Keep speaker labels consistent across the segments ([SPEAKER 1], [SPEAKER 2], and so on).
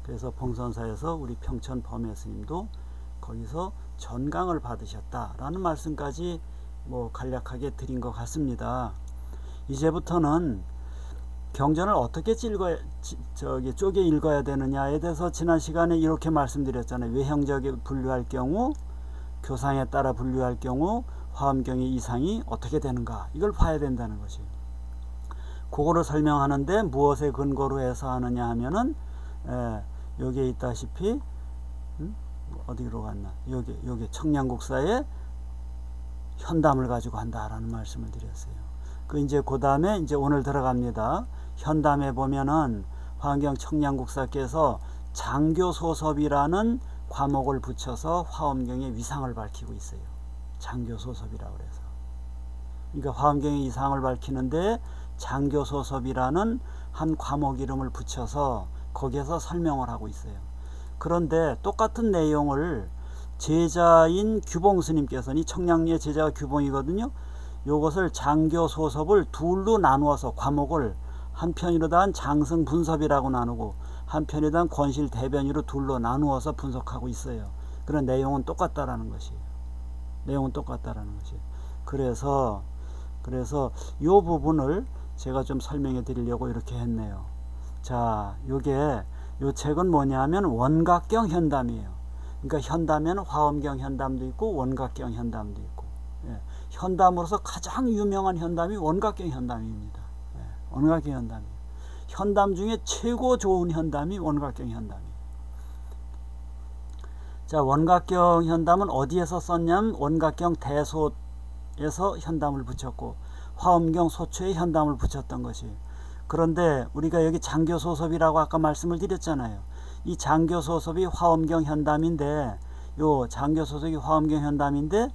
[SPEAKER 1] 그래서 봉선사에서 우리 평천 범해 스님도 거기서 전강을 받으셨다라는 말씀까지 뭐 간략하게 드린 것 같습니다. 이제부터는 경전을 어떻게 쪼개 읽어야 되느냐에 대해서 지난 시간에 이렇게 말씀드렸잖아요. 외형적에 분류할 경우, 교상에 따라 분류할 경우 화엄경의 이상이 어떻게 되는가, 이걸 봐야 된다는 것이. 그거를 설명하는데 무엇에 근거로 해서 하느냐 하면은 여기에 있다시피 어디로 갔나, 여기 청량국사의 현담을 가지고 한다라는 말씀을 드렸어요. 이제 그 다음에 이제 오늘 들어갑니다. 현담에 보면은 화엄경 청량국사께서 장교소섭이라는 과목을 붙여서 화엄경의 위상을 밝히고 있어요. 장교소섭이라고 그래서. 그러니까 화엄경의 이상을 밝히는데 장교소섭이라는 한 과목 이름을 붙여서 거기에서 설명을 하고 있어요. 그런데 똑같은 내용을 제자인 규봉스님께서는, 이 청량리의 제자가 규봉이거든요. 요것을 장교소섭을 둘로 나누어서 과목을 한편으로다한 장승분섭이라고 나누고 한편으로다한 권실대변이로 둘로 나누어서 분석하고 있어요. 그런 내용은 똑같다라는 것이에요. 내용은 똑같다라는 것이에요. 그래서 요 부분을 제가 좀 설명해 드리려고 이렇게 했네요. 자, 요 책은 뭐냐면 원각경 현담이에요. 그러니까 현담에는 화엄경 현담도 있고 원각경 현담도 있고, 현담으로서 가장 유명한 현담이 원각경 현담입니다. 원각경 현담이에요. 현담 중에 최고 좋은 현담이 원각경 현담이에요. 자, 원각경 현담은 어디에서 썼냐면 원각경 대소에서 현담을 붙였고 화엄경 소초에 현담을 붙였던 것이에요. 그런데 우리가 여기 장교소섭이라고 아까 말씀을 드렸잖아요. 이 장교소섭이 화엄경 현담인데, 요 장교소섭이 화엄경 현담인데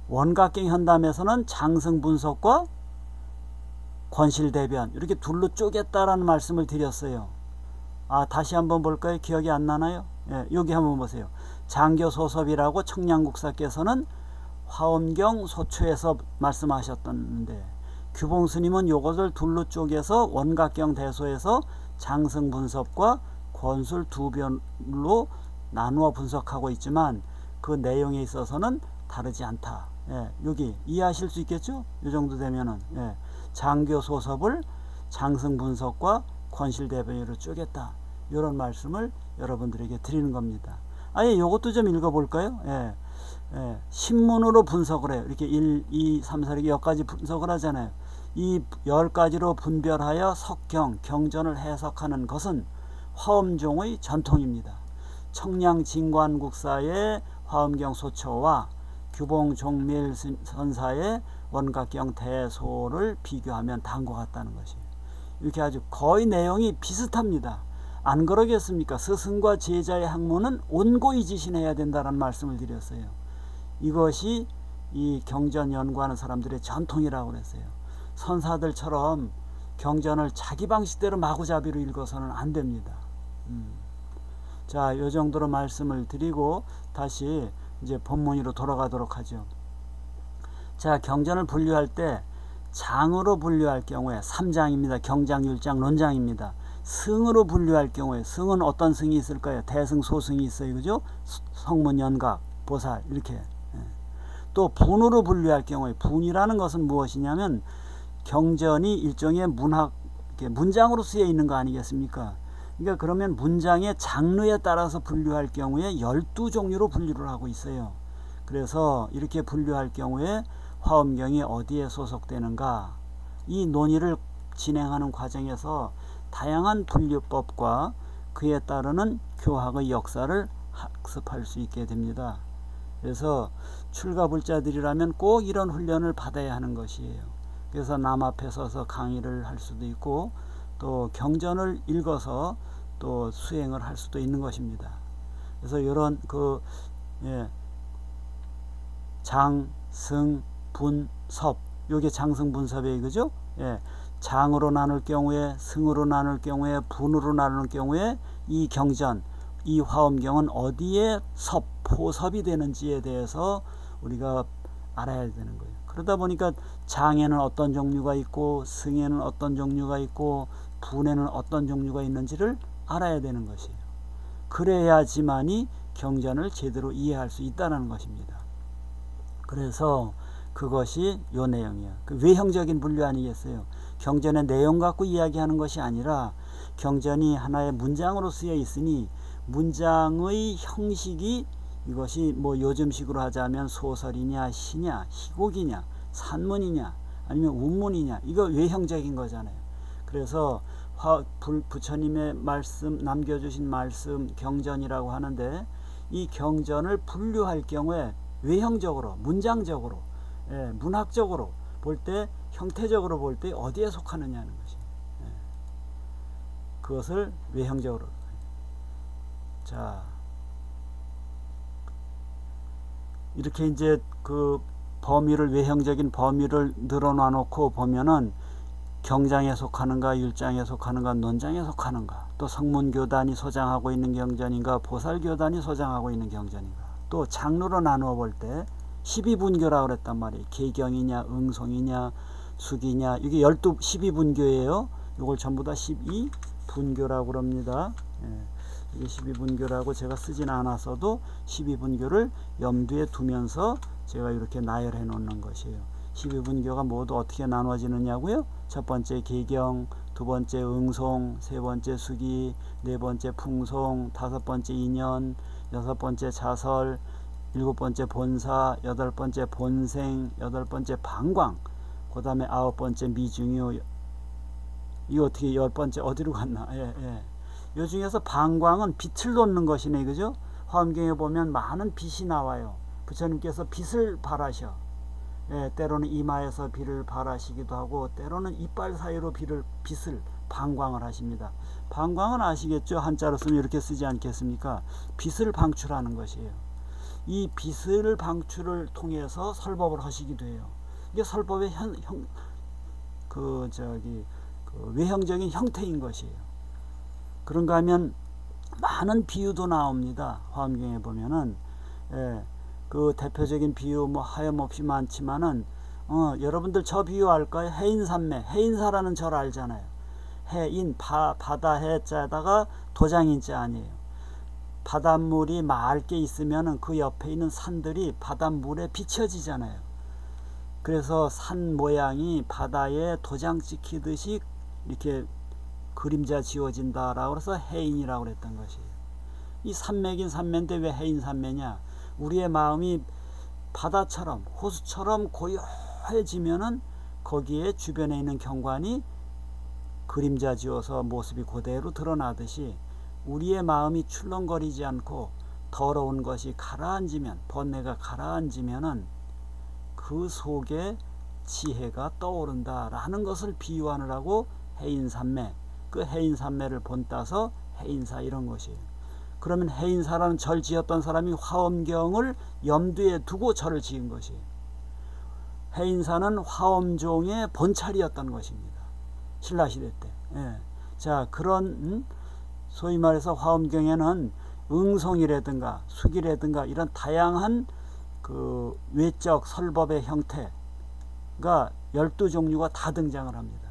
[SPEAKER 1] 원각경 현담에서는 장승분석과 권실대변 이렇게 둘로 쪼갰다라는 말씀을 드렸어요. 다시 한번 볼까요? 기억이 안 나나요? 여기 한번 보세요. 장교소섭이라고 청량국사께서는 화엄경 소초에서 말씀하셨던데, 규봉스님은 요것을 둘로 쪼개서 원각경 대소에서 장승분석과 권술 두 변로 나누어 분석하고 있지만 그 내용에 있어서는 다르지 않다. 여기 이해하실 수 있겠죠? 이 정도 되면은 장교소섭을 장승분석과 권실대변으로 쪼갰다, 이런 말씀을 여러분들에게 드리는 겁니다. 요것도 좀 읽어볼까요? 신문으로 분석을 해요. 이렇게 1, 2, 3, 4 이렇게 여기까지 분석을 하잖아요. 이 10가지로 분별하여 석경, 경전을 해석하는 것은 화엄종의 전통입니다. 청량진관국사의 화엄경 소초와 규봉종밀선사의 원각경 대소를 비교하면 다음과 같다는 것이에요. 이렇게 아주 거의 내용이 비슷합니다. 안 그러겠습니까? 스승과 제자의 학문은 온고이 지신해야 된다는 말씀을 드렸어요. 이것이 이 경전 연구하는 사람들의 전통이라고 그랬어요. 선사들처럼 경전을 자기 방식대로 마구잡이로 읽어서는 안 됩니다. 자, 요 정도로 말씀을 드리고 다시 이제 본문으로 돌아가도록 하죠. 자, 경전을 분류할 때 장으로 분류할 경우에 3장입니다. 경장, 율장, 논장입니다. 승으로 분류할 경우에 승은 어떤 승이 있을까요? 대승, 소승이 있어요. 그죠? 성문, 연각, 보살 이렇게. 또 분으로 분류할 경우에, 분이라는 것은 무엇이냐면 경전이 일종의 문장으로 쓰여 있는 거 아니겠습니까? 그러니까 그러면 문장의 장르에 따라서 분류할 경우에 12종류로 분류를 하고 있어요. 그래서 이렇게 분류할 경우에 화엄경이 어디에 소속되는가, 이 논의를 진행하는 과정에서 다양한 분류법과 그에 따르는 교학의 역사를 학습할 수 있게 됩니다. 그래서 출가불자들이라면 꼭 이런 훈련을 받아야 하는 것이에요. 그래서 남 앞에 서서 강의를 할 수도 있고 또 경전을 읽어서 또 수행을 할 수도 있는 것입니다. 그래서 이런 장, 승, 분, 섭, 요게 장승분섭이에요. 그죠? 장으로 나눌 경우에, 승으로 나눌 경우에, 분으로 나눌 경우에 이 경전, 이 화엄경은 어디에 포섭이 되는지에 대해서 우리가 알아야 되는 거예요. 그러다 보니까 장에는 어떤 종류가 있고 승에는 어떤 종류가 있고 분에는 어떤 종류가 있는지를 알아야 되는 것이에요. 그래야지만이 경전을 제대로 이해할 수 있다는 것입니다. 그래서 그것이 요 내용이에요. 그 외형적인 분류 아니겠어요? 경전의 내용 갖고 이야기하는 것이 아니라 경전이 하나의 문장으로 쓰여 있으니 문장의 형식이 이것이 뭐 요즘식으로 하자면 소설이냐 시냐 희곡이냐 산문이냐 아니면 운문이냐, 이거 외형적인 거잖아요. 그래서 부처님의 말씀, 남겨주신 말씀 경전이라고 하는데 이 경전을 분류할 경우에 외형적으로 문장적으로 문학적으로 볼 때 형태적으로 볼 때 어디에 속하느냐는 것이 그것을 외형적으로. 자, 이렇게 이제 그 범위를 외형적인 범위를 늘어놔 놓고 보면은 경장에 속하는가 율장에 속하는가 논장에 속하는가, 또 성문교단이 소장하고 있는 경전인가 보살교단이 소장하고 있는 경전인가, 또 장르로 나누어 볼 때 12분교라고 그랬단 말이에요. 계경이냐 응송이냐 숙이냐, 이게 12분교예요. 이걸 전부 다 12분교라고 그럽니다. 이게 12분교라고 제가 쓰진 않았어도 12분교를 염두에 두면서 제가 이렇게 나열해 놓는 것이에요. 12분교가 모두 어떻게 나눠지느냐고요? 첫 번째 계경, 두 번째 응송, 세 번째 숙이, 네 번째 풍송, 다섯 번째 인연, 여섯 번째 자설, 일곱 번째 본사, 여덟 번째 본생, 여덟 번째 방광, 그 다음에 아홉 번째 미중유. 이거 어떻게 열 번째 어디로 갔나? 이 중에서 방광은 빛을 놓는 것이네, 그죠? 화엄경에 보면 많은 빛이 나와요. 부처님께서 빛을 발하셔. 때로는 이마에서 빛을 발하시기도 하고, 때로는 이빨 사이로 빛을 방광을 하십니다. 방광은 아시겠죠? 한자로 쓰면 이렇게 쓰지 않겠습니까? 빛을 방출하는 것이에요. 이 빛을 방출을 통해서 설법을 하시기도 해요. 이게 설법의 외형적인 형태인 것이에요. 그런가 하면 많은 비유도 나옵니다. 화엄경에 보면은 그 대표적인 비유 뭐 하염없이 많지만은 여러분들 저 비유 알까요? 해인산매, 해인사라는 절 알잖아요. 해인 바다 해자다가 도장인자 아니에요. 바닷물이 맑게 있으면은 그 옆에 있는 산들이 바닷물에 비춰지잖아요. 그래서 산 모양이 바다에 도장 찍히듯이 이렇게 그림자 지워진다라고 해서 해인이라고 그랬던 것이에요. 이 산매긴 산매인데 왜 해인산매냐? 우리의 마음이 바다처럼 호수처럼 고요해지면은 거기에 주변에 있는 경관이 그림자 지워서 모습이 그대로 드러나듯이 우리의 마음이 출렁거리지 않고 더러운 것이 가라앉으면, 번뇌가 가라앉으면은 그 속에 지혜가 떠오른다라는 것을 비유하느라고 해인산매, 그 해인산매를 본따서 해인사 이런 것이에요. 그러면 해인사라는 절 지었던 사람이 화엄경을 염두에 두고 절을 지은 것이에요. 해인사는 화엄종의 본찰이었던 것입니다. 신라시대 때. 자, 그런 소위 말해서 화엄경에는 응송이라든가 숙이라든가 이런 다양한 그 외적 설법의 형태가 12종류가 다 등장을 합니다.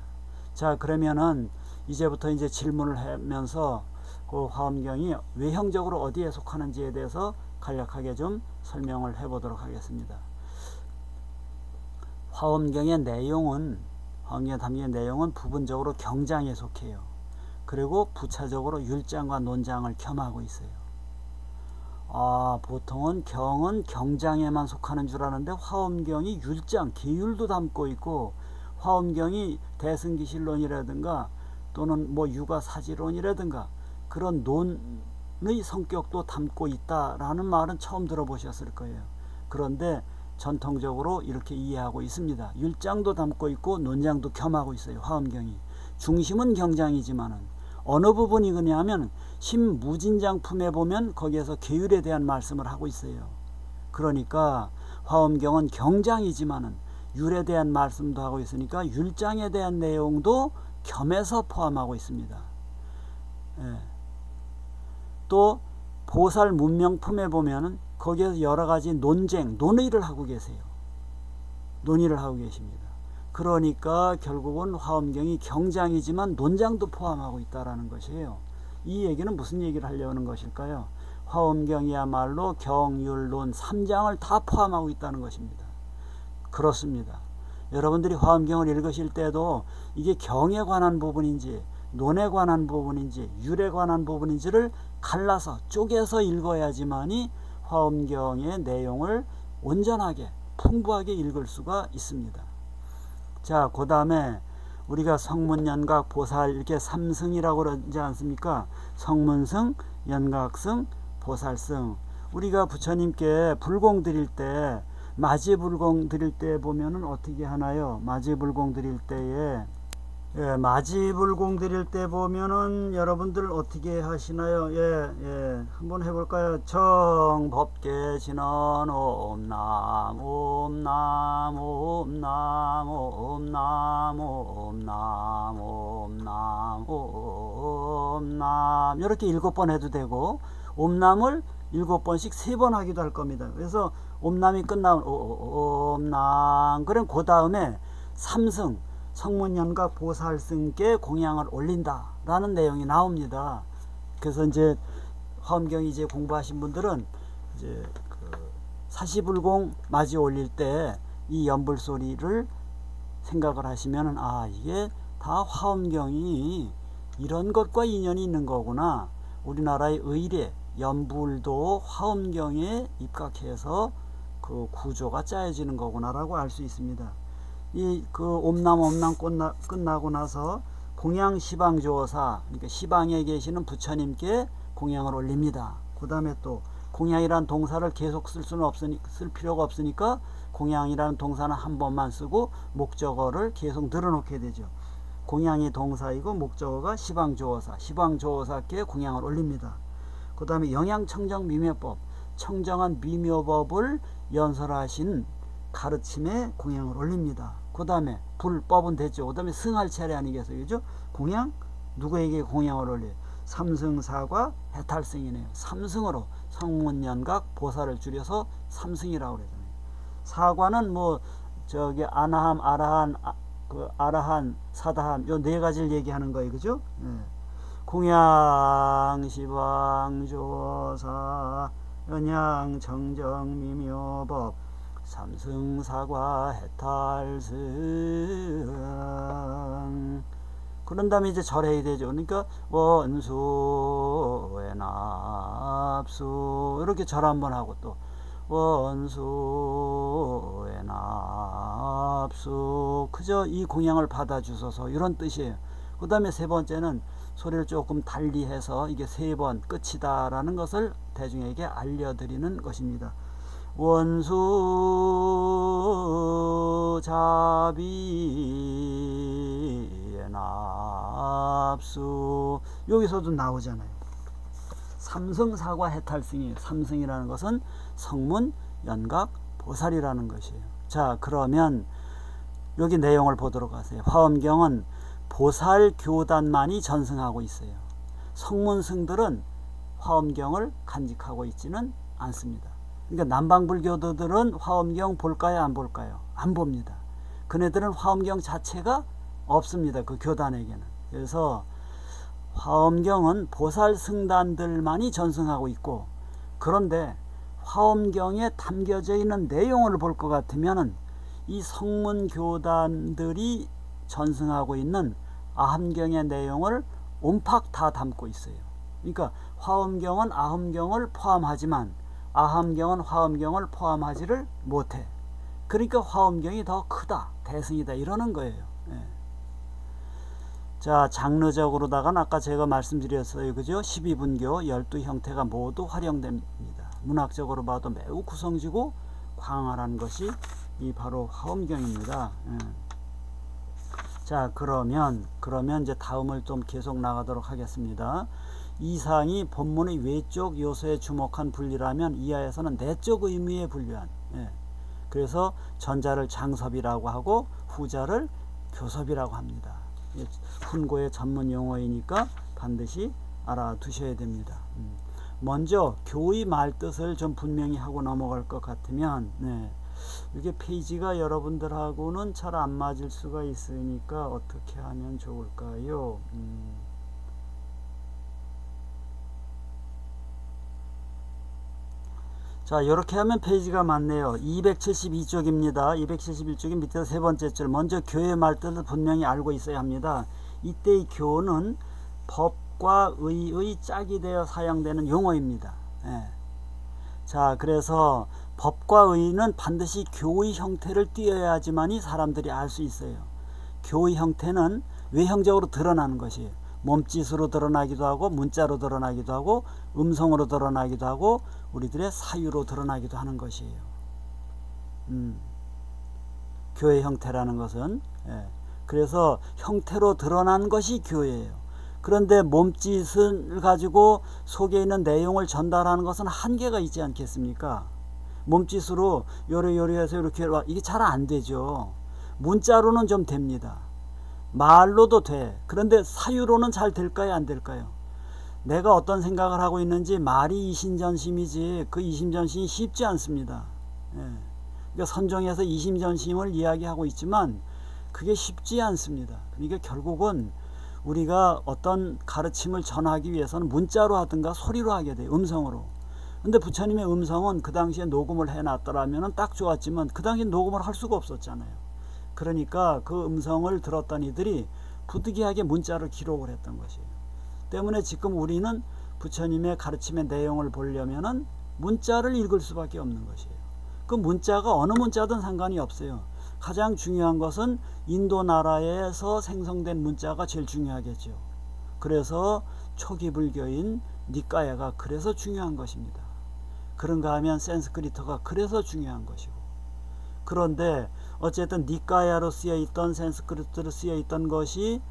[SPEAKER 1] 자, 그러면은 이제부터 이제 질문을 하면서 그 화엄경이 외형적으로 어디에 속하는지에 대해서 간략하게 좀 설명을 해보도록 하겠습니다. 화엄경의 내용은, 화엄경에 담긴 내용은 부분적으로 경장에 속해요. 그리고 부차적으로 율장과 논장을 겸하고 있어요. 보통은 경은 경장에만 속하는 줄 아는데 화엄경이 율장, 계율도 담고 있고, 화엄경이 대승기실론이라든가 또는 뭐 유가사지론이라든가 그런 논의 성격도 담고 있다라는 말은 처음 들어보셨을 거예요. 그런데 전통적으로 이렇게 이해하고 있습니다. 율장도 담고 있고 논장도 겸하고 있어요. 화엄경이 중심은 경장이지만은 어느 부분이 그냐면 신무진장품에 보면 거기에서 계율에 대한 말씀을 하고 있어요. 그러니까 화엄경은 경장이지만은 율에 대한 말씀도 하고 있으니까 율장에 대한 내용도 겸해서 포함하고 있습니다. 또 보살 문명품에 보면은 거기에서 여러 가지 논의를 하고 계세요. 논의를 하고 계십니다. 그러니까 결국은 화엄경이 경장이지만 논장도 포함하고 있다라는 것이에요. 이 얘기는 무슨 얘기를 하려는 것일까요? 화엄경이야말로 경율론 3장을 다 포함하고 있다는 것입니다. 그렇습니다. 여러분들이 화엄경을 읽으실 때도 이게 경에 관한 부분인지 논에 관한 부분인지 율에 관한 부분인지를 갈라서 쪼개서 읽어야지만이 화엄경의 내용을 온전하게 풍부하게 읽을 수가 있습니다. 자, 그 다음에 우리가 성문, 연각, 보살 이렇게 삼승이라고 그러지 않습니까? 성문승, 연각승, 보살승. 우리가 부처님께 불공 드릴 때, 마지불공 드릴 때 보면은 어떻게 하나요? 마지불공 드릴 때에, 마지불공 드릴 때 보면은 여러분들 어떻게 하시나요? 한번 해볼까요? 정법계 진언 옴남 옴남 옴남 옴남 옴남 옴남 옴남 이렇게 7번 해도 되고, 옴남을 7번씩 3번 하기도 할 겁니다. 그래서 옴남이 끝나면 옴남, 그럼 그 다음에 삼승 성문연각 보살승께 공양을 올린다 라는 내용이 나옵니다. 그래서 이제 화엄경 이제 공부하신 분들은 이제 사시불공 맞이 올릴 때 이 연불 소리를 생각을 하시면, 아, 이게 다 화엄경이 이런 것과 인연이 있는 거구나. 우리나라의 의례 연불도 화엄경에 입각해서 그 구조가 짜여지는 거구나라고 알 수 있습니다. 그 옴남 끝나고 나서 공양 시방조사, 그러니까 시방에 계시는 부처님께 공양을 올립니다. 그 다음에 또 공양이라는 동사를 계속 쓸 필요가 없으니까 공양이라는 동사는 한 번만 쓰고 목적어를 계속 늘어놓게 되죠. 공양이 동사이고 목적어가 시방조사, 시방조사께 공양을 올립니다. 그 다음에 영양청정 미묘법, 청정한 미묘법을 연설하신 가르침에 공양을 올립니다. 그 다음에 불법은 됐죠. 그 다음에 승할 차례 아니겠어요? 그죠? 공양? 누구에게 공양을 올려요? 삼승사과 해탈승이네요. 삼승으로 성문연각 보살을 줄여서 삼승이라고 그러잖아요. 사과는 뭐 저기 아나함, 아라한, 사다함 요 4가지를 얘기하는 거예요. 그죠? 공양 시방조사 연양 청정 미묘법 삼승사과 해탈승. 그런 다음에 이제 절해야 되죠. 그러니까 원수의 납수 이렇게 절 한번 하고, 또 원수의 납수, 그저 이 공양을 받아주소서, 이런 뜻이에요. 그 다음에 3번째는 소리를 조금 달리해서 이게 3번 끝이다 라는 것을 대중에게 알려드리는 것입니다. 원수 자비의 납수, 여기서도 나오잖아요. 삼승사과 해탈승이에요. 삼승이라는 것은 성문, 연각, 보살이라는 것이에요. 자, 그러면 여기 내용을 보도록 하세요. 화엄경은 보살 교단만이 전승하고 있어요. 성문승들은 화엄경을 간직하고 있지는 않습니다. 그러니까 남방불교도들은 화엄경 볼까요, 안 볼까요? 안 봅니다. 그네들은 화엄경 자체가 없습니다. 그 교단에게는. 그래서 화엄경은 보살승단들만이 전승하고 있고, 그런데 화엄경에 담겨져 있는 내용을 볼 것 같으면 이 성문교단들이 전승하고 있는 아함경의 내용을 온팍 다 담고 있어요. 그러니까 화엄경은 아함경을 포함하지만 아함경은 화엄경을 포함하지를 못해. 그러니까 화엄경이 더 크다, 대승이다, 이러는 거예요. 자, 장르적으로다가는 아까 제가 말씀드렸어요. 그죠? 12분교 12형태가 모두 활용됩니다. 문학적으로 봐도 매우 구성지고 광활한 것이 이 바로 화엄경입니다. 자, 그러면 이제 다음을 좀 계속 나가도록 하겠습니다. 이상이 본문의 외적 요소에 주목한 분리라면 이하에서는 내적 의미에 분류한, 그래서 전자를 장섭이라고 하고 후자를 교섭이라고 합니다. 훈고의 전문 용어이니까 반드시 알아두셔야 됩니다. 먼저 교의 말뜻을 좀 분명히 하고 넘어갈 것 같으면, 이게 페이지가 여러분들하고는 잘 안 맞을 수가 있으니까 어떻게 하면 좋을까요? 자, 이렇게 하면 페이지가 많네요. 272쪽입니다. 271쪽의 밑에 세 번째 줄. 먼저 교의 말뜻을 분명히 알고 있어야 합니다. 이때의 교는 법과 의의 짝이 되어 사용되는 용어입니다. 예. 자, 그래서 법과 의는 반드시 교의 형태를 띄어야지만이 사람들이 알 수 있어요. 교의 형태는 외형적으로 드러나는 것이에요. 몸짓으로 드러나기도 하고, 문자로 드러나기도 하고, 음성으로 드러나기도 하고, 우리들의 사유로 드러나기도 하는 것이에요. 교의 형태라는 것은, 예. 그래서 형태로 드러난 것이 교회예요. 그런데 몸짓을 가지고 속에 있는 내용을 전달하는 것은 한계가 있지 않겠습니까? 몸짓으로 요래요래해서 이렇게 이게 잘 안 되죠. 문자로는 좀 됩니다. 말로도 돼. 그런데 사유로는 잘 될까요? 안 될까요? 내가 어떤 생각을 하고 있는지 말이 이심전심이지 그 이심전심이 쉽지 않습니다. 예. 그러니까 선종해서 이심전심을 이야기하고 있지만 그게 쉽지 않습니다. 그러니까 결국은 우리가 어떤 가르침을 전하기 위해서는 문자로 하든가 소리로 하게 돼요. 음성으로. 근데 부처님의 음성은 그 당시에 녹음을 해놨더라면 딱 좋았지만 그 당시에 녹음을 할 수가 없었잖아요. 그러니까 그 음성을 들었던 이들이 부득이하게 문자로 기록을 했던 것이에요. 때문에 지금 우리는 부처님의 가르침의 내용을 보려면은 문자를 읽을 수밖에 없는 것이에요. 그 문자가 어느 문자든 상관이 없어요. 가장 중요한 것은 인도 나라에서 생성된 문자가 제일 중요하겠죠. 그래서 초기 불교인 니까야가 그래서 중요한 것입니다. 그런가 하면 산스크리트가 그래서 중요한 것이고. 그런데 어쨌든 니까야로 쓰여있던 산스크리트로 쓰여있던 것이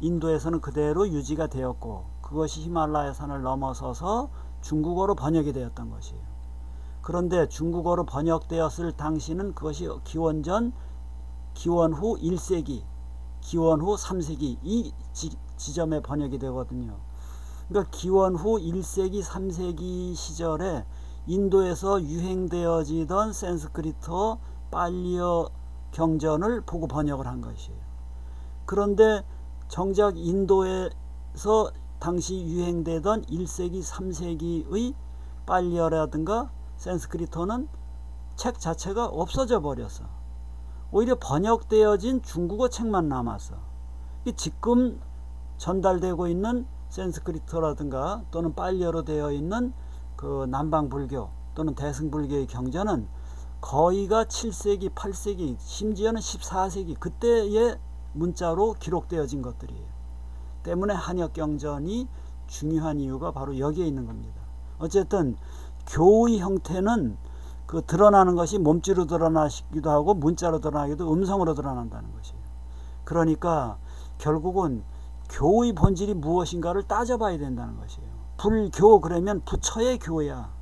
[SPEAKER 1] 인도에서는 그대로 유지가 되었고 그것이 히말라야산을 넘어서서 중국어로 번역이 되었던 것이에요. 그런데 중국어로 번역되었을 당시는 그것이 기원 후 1세기, 기원 후 3세기 이 지점에 번역이 되거든요. 그러니까 기원 후 1세기, 3세기 시절에 인도에서 유행되어지던 산스크리트어 빨리어 경전을 보고 번역을 한 것이에요. 그런데 정작 인도에서 당시 유행되던 1세기, 3세기의 빨리어라든가 산스크리트어는 책 자체가 없어져 버렸어. 오히려 번역되어진 중국어 책만 남았어. 지금 전달되고 있는 산스크리트어라든가 또는 빨리어로 되어 있는 그 남방불교 또는 대승불교의 경전은 거의가 7세기, 8세기, 심지어는 14세기 그때의 문자로 기록되어진 것들이에요. 때문에 한역경전이 중요한 이유가 바로 여기에 있는 겁니다. 어쨌든 교의 형태는 그 드러나는 것이 몸짓으로 드러나기도 하고 문자로 드러나기도 음성으로 드러난다는 것이에요. 그러니까 결국은 교의 본질이 무엇인가를 따져봐야 된다는 것이에요. 불교 그러면 부처의 교야.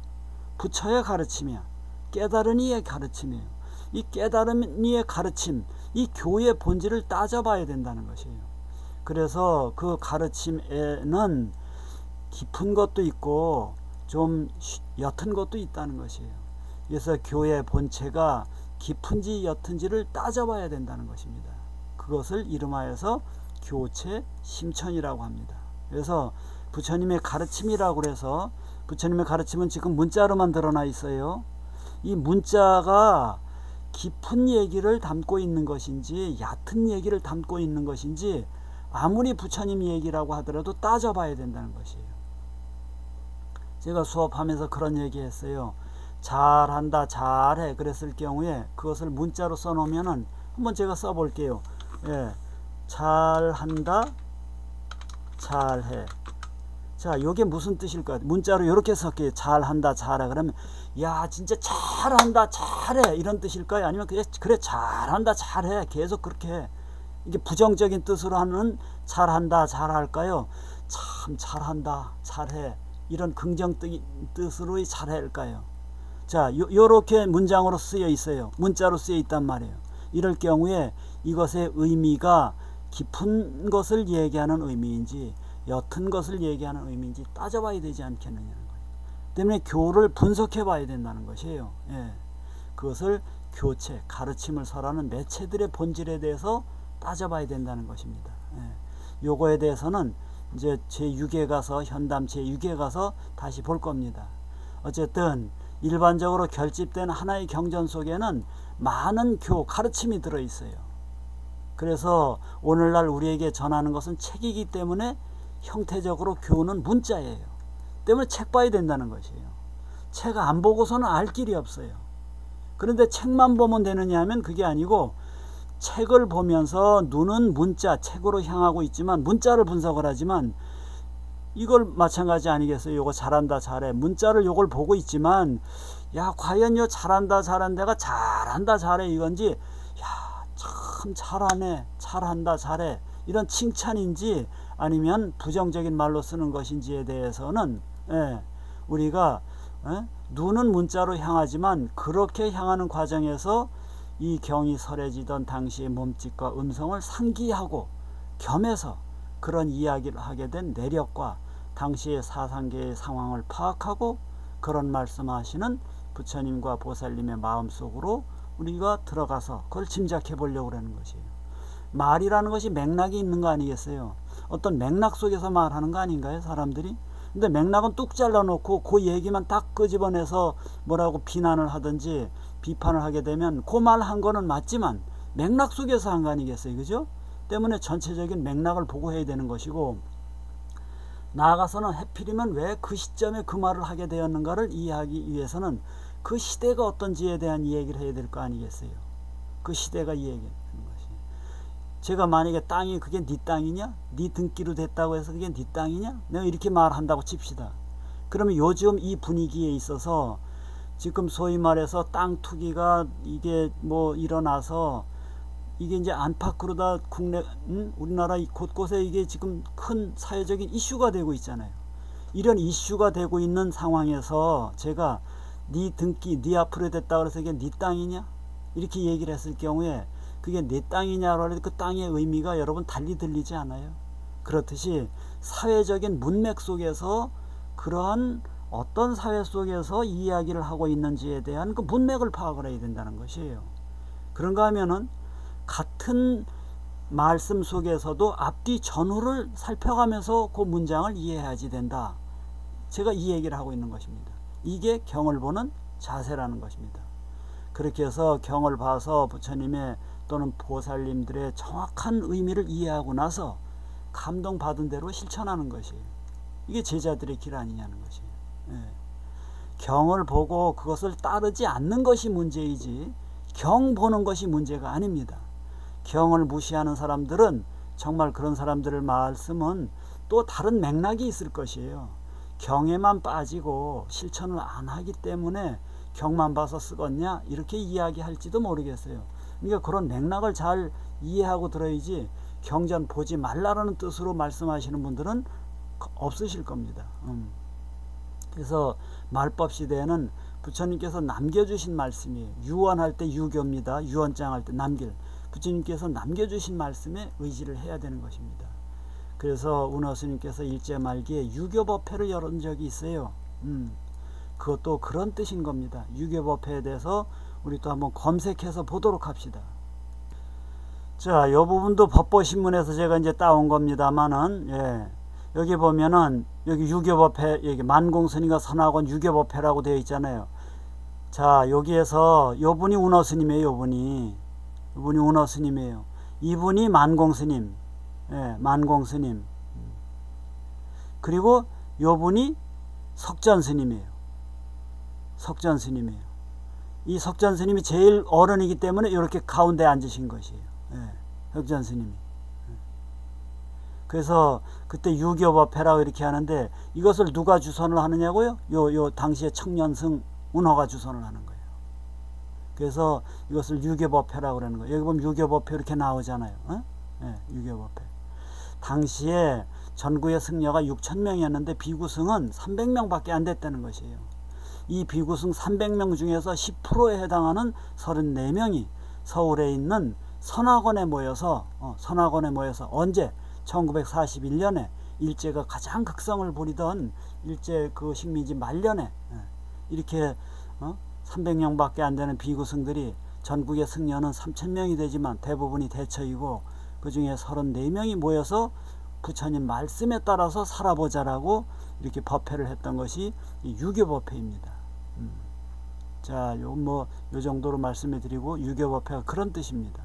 [SPEAKER 1] 부처의 가르침이야. 깨달은 이의 가르침이에요. 이 깨달은 이의 가르침, 이 교의 본질을 따져봐야 된다는 것이에요. 그래서 그 가르침에는 깊은 것도 있고 좀 옅은 것도 있다는 것이에요. 그래서 교의 본체가 깊은지 옅은지를 따져봐야 된다는 것입니다. 그것을 이름하여서 교체 심천이라고 합니다. 그래서 부처님의 가르침이라고 해서 부처님의 가르침은 지금 문자로만 드러나 있어요. 이 문자가 깊은 얘기를 담고 있는 것인지 얕은 얘기를 담고 있는 것인지 아무리 부처님 얘기라고 하더라도 따져봐야 된다는 것이에요. 제가 수업하면서 그런 얘기 했어요. 잘한다, 잘해 그랬을 경우에 그것을 문자로 써놓으면은 한번 제가 써볼게요. 예, 잘한다, 잘해. 자, 이게 무슨 뜻일까요? 문자로 이렇게 쓸게요. 잘한다, 잘해. 그러면 야, 진짜 잘한다, 잘해 이런 뜻일까요? 아니면 그래 잘한다, 잘해 계속 그렇게 해. 이게 부정적인 뜻으로 하는 잘한다, 잘할까요? 참 잘한다, 잘해 이런 긍정적인 뜻으로의 잘할까요? 자, 요렇게 문장으로 쓰여 있어요. 문자로 쓰여 있단 말이에요. 이럴 경우에 이것의 의미가 깊은 것을 얘기하는 의미인지 옅은 것을 얘기하는 의미인지 따져봐야 되지 않겠느냐는 거예요. 때문에 교를 분석해 봐야 된다는 것이에요. 예. 그것을 교체, 가르침을 설하는 매체들의 본질에 대해서 따져봐야 된다는 것입니다. 예. 요거에 대해서는 이제 제6에 가서 현담 제6에 가서 다시 볼 겁니다. 어쨌든 일반적으로 결집된 하나의 경전 속에는 많은 가르침이 들어있어요. 그래서 오늘날 우리에게 전하는 것은 책이기 때문에 형태적으로 교훈은 문자예요. 때문에 책 봐야 된다는 것이에요. 책 안 보고서는 알 길이 없어요. 그런데 책만 보면 되느냐 하면 그게 아니고, 책을 보면서 눈은 문자, 책으로 향하고 있지만 문자를 분석을 하지만, 이걸 마찬가지 아니겠어요? 요거 잘한다 잘해, 문자를 요걸 보고 있지만, 야 과연 요 잘한다 잘한다가 잘한다 잘해 이건지, 야 참 잘하네 잘한다 잘해 이런 칭찬인지 아니면 부정적인 말로 쓰는 것인지에 대해서는 우리가 눈은 문자로 향하지만 그렇게 향하는 과정에서 이 경이 설해지던 당시의 몸짓과 음성을 상기하고 겸해서 그런 이야기를 하게 된 내력과 당시의 사상계의 상황을 파악하고 그런 말씀하시는 부처님과 보살님의 마음속으로 우리가 들어가서 그걸 짐작해 보려고 하는 것이에요. 말이라는 것이 맥락이 있는 거 아니겠어요? 어떤 맥락 속에서 말하는 거 아닌가요, 사람들이? 근데 맥락은 뚝 잘라놓고 그 얘기만 딱 끄집어내서 뭐라고 비난을 하든지 비판을 하게 되면 그 말 한 거는 맞지만 맥락 속에서 한 거 아니겠어요, 그죠? 때문에 전체적인 맥락을 보고 해야 되는 것이고, 나아가서는 하필이면 왜 그 시점에 그 말을 하게 되었는가를 이해하기 위해서는 그 시대가 어떤지에 대한 이야기를 해야 될 거 아니겠어요? 그 시대가 이야기하는 것이. 제가 만약에 땅이 그게 네 땅이냐? 네 등기로 됐다고 해서 그게 네 땅이냐? 내가 이렇게 말한다고 칩시다. 그러면 요즘 이 분위기에 있어서 지금 소위 말해서 땅 투기가 이게 뭐 일어나서 이게 이제 안팎으로다 국내 우리나라 곳곳에 이게 지금 큰 사회적인 이슈가 되고 있잖아요. 이런 이슈가 되고 있는 상황에서 제가 네 등기 네 앞으로 됐다 그래서 이게 네 땅이냐 이렇게 얘기를 했을 경우에 그게 네 땅이냐로 해도 그 땅의 의미가 여러분 달리 들리지 않아요? 그렇듯이 사회적인 문맥 속에서 그러한 어떤 사회 속에서 이 이야기를 하고 있는지에 대한 그 문맥을 파악을 해야 된다는 것이에요. 그런가 하면은 같은 말씀 속에서도 앞뒤 전후를 살펴가면서 그 문장을 이해해야지 된다. 제가 이 얘기를 하고 있는 것입니다. 이게 경을 보는 자세라는 것입니다. 그렇게 해서 경을 봐서 부처님의 또는 보살님들의 정확한 의미를 이해하고 나서 감동받은 대로 실천하는 것이에요. 이게 제자들의 길 아니냐는 것이에요. 경을 보고 그것을 따르지 않는 것이 문제이지 경 보는 것이 문제가 아닙니다. 경을 무시하는 사람들은 정말 그런 사람들의 말씀은 또 다른 맥락이 있을 것이에요. 경에만 빠지고 실천을 안 하기 때문에 경만 봐서 쓰겄냐 이렇게 이야기할지도 모르겠어요. 그러니까 그런 맥락을 잘 이해하고 들어야지 경전 보지 말라라는 뜻으로 말씀하시는 분들은 없으실 겁니다. 그래서 말법 시대에는 부처님께서 남겨주신 말씀이에요. 유언할 때 유교입니다. 유언장 할 때 남길. 부처님께서 남겨주신 말씀에 의지를 해야 되는 것입니다. 그래서 운허스님께서 일제 말기에 유교법회를 열은 적이 있어요. 그것도 그런 뜻인 겁니다. 유교법회에 대해서 우리 또 한번 검색해서 보도록 합시다. 자, 이 부분도 법보신문에서 제가 이제 따온 겁니다만은, 여기 보면은, 여기 유교법회, 여기 만공스님과 선학원 유교법회라고 되어 있잖아요. 자, 여기에서, 요분이 운허스님이에요, 요분이 운허스님이에요. 이분이 만공스님, 만공스님. 그리고 요분이 석전스님이에요. 석전스님이에요. 이 석전스님이 제일 어른이기 때문에 이렇게 가운데 앉으신 것이에요. 석전스님이. 그래서 그때 유교법회라고 이렇게 하는데 이것을 누가 주선을 하느냐고요? 요 당시에 청년승 운허가 주선을 하는 거예요. 그래서 이것을 유교법회라고 그러는 거예요. 여기 보면 유교법회 이렇게 나오잖아요. 유교법회. 당시에 전국의 승려가 6,000명이었는데 비구승은 300명밖에 안 됐다는 것이에요. 이 비구승 300명 중에서 10%에 해당하는 34명이 서울에 있는 선학원에 모여서 언제? 1941년에 일제가 가장 극성을 부리던 일제 그 식민지 말년에 이렇게 300명밖에 안 되는 비구승들이 전국의 승려는 3,000명이 되지만 대부분이 대처이고 그 중에 34명이 모여서 부처님 말씀에 따라서 살아보자라고 이렇게 법회를 했던 것이 유교법회입니다. 자, 요 정도로 말씀해 드리고 유교법회가 그런 뜻입니다.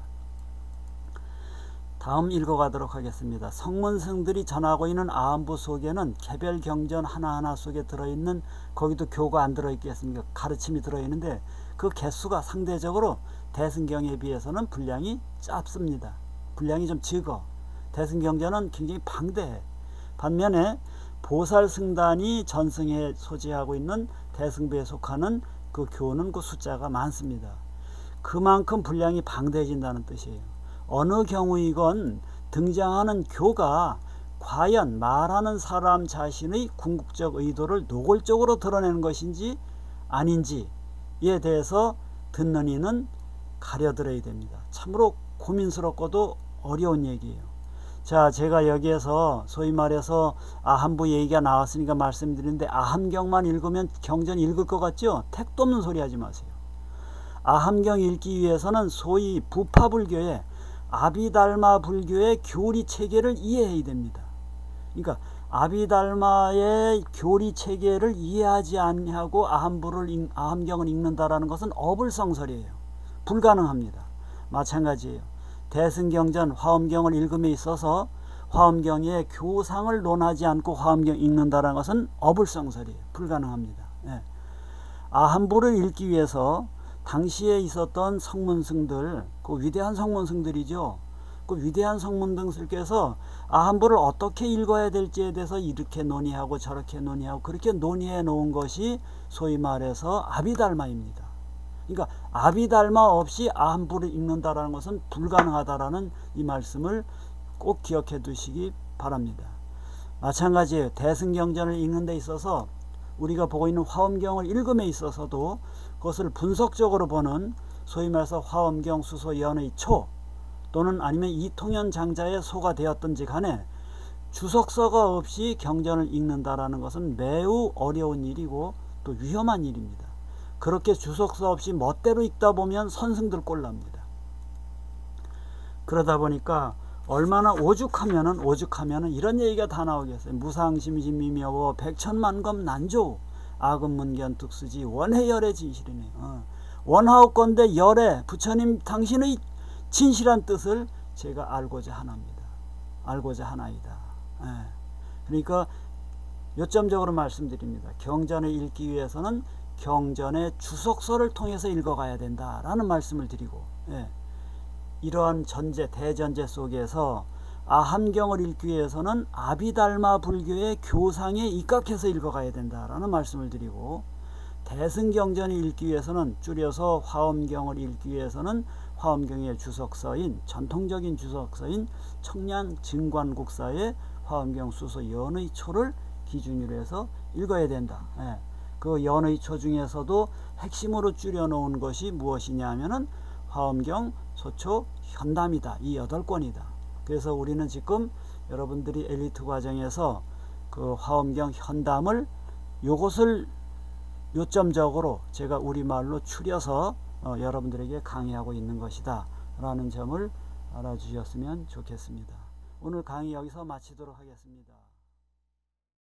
[SPEAKER 1] 다음 읽어가도록 하겠습니다. 성문승들이 전하고 있는 아함부 속에는 개별 경전 하나하나 속에 들어있는, 거기도 교가 안 들어있겠습니까? 가르침이 들어있는데 그 개수가 상대적으로 대승경에 비해서는 분량이 짧습니다. 분량이 좀 적어. 대승경전은 굉장히 방대해. 반면에 보살승단이 전승에 소지하고 있는 대승부에 속하는 그 교는 그 숫자가 많습니다. 그만큼 분량이 방대해진다는 뜻이에요. 어느 경우이건 등장하는 교가 과연 말하는 사람 자신의 궁극적 의도를 노골적으로 드러내는 것인지 아닌지에 대해서 듣는 이는 가려들어야 됩니다. 참으로 고민스럽고도 어려운 얘기예요. 자, 제가 여기에서 소위 말해서 아함부 얘기가 나왔으니까 말씀드리는데, 아함경만 읽으면 경전 읽을 것 같죠? 택도 없는 소리 하지 마세요. 아함경 읽기 위해서는 소위 부파불교의 아비달마 불교의 교리 체계를 이해해야 됩니다. 그러니까 아비달마의 교리 체계를 이해하지 않냐고 아함경을 읽는다라는 것은 어불성설이에요. 불가능합니다. 마찬가지예요. 대승경전 화엄경을 읽음에 있어서 화엄경의 교상을 논하지 않고 화엄경 읽는다라는 것은 어불성설이에요. 불가능합니다. 예. 아함부를 읽기 위해서 당시에 있었던 성문승들, 그 위대한 성문승들이죠. 그 위대한 성문승들께서 아함부를 어떻게 읽어야 될지에 대해서 이렇게 논의하고 저렇게 논의하고 그렇게 논의해 놓은 것이 소위 말해서 아비달마입니다. 그러니까 아비달마 없이 아함부를 읽는다라는 것은 불가능하다라는 이 말씀을 꼭 기억해 두시기 바랍니다. 마찬가지예요. 대승경전을 읽는 데 있어서 우리가 보고 있는 화엄경을 읽음에 있어서도 그것을 분석적으로 보는 소위 말해서 화엄경 수소 연의 초 또는 아니면 이통현 장자의 소가 되었던지 간에 주석서가 없이 경전을 읽는다라는 것은 매우 어려운 일이고 또 위험한 일입니다. 그렇게 주석서 없이 멋대로 읽다 보면 선승들 꼴납니다. 그러다 보니까 얼마나 오죽하면은 이런 얘기가 다 나오겠어요. 무상심심이며 백천만검 난조 아금문견 득수지 원해열의 진실이네. 원하옵건대 열에 부처님 당신의 진실한 뜻을 제가 알고자 하나입니다. 알고자 하나이다. 예. 그러니까 요점적으로 말씀드립니다. 경전을 읽기 위해서는 경전의 주석서를 통해서 읽어가야 된다라는 말씀을 드리고, 예. 이러한 대전제 속에서 아함경을 읽기 위해서는 아비달마 불교의 교상에 입각해서 읽어가야 된다라는 말씀을 드리고, 대승경전을 읽기 위해서는 줄여서 화엄경을 읽기 위해서는 화엄경의 주석서인 전통적인 주석서인 청량 증관국사의 화엄경 수소 연의 초를 기준으로 해서 읽어야 된다. 예. 그 연의 초 중에서도 핵심으로 줄여놓은 것이 무엇이냐 하면은 화엄경, 소초, 현담이다. 이 8권이다. 그래서 우리는 지금 여러분들이 엘리트 과정에서 그 화엄경 현담을 요것을 요점적으로 제가 우리말로 추려서 여러분들에게 강의하고 있는 것이다 라는 점을 알아주셨으면 좋겠습니다. 오늘 강의 여기서 마치도록 하겠습니다.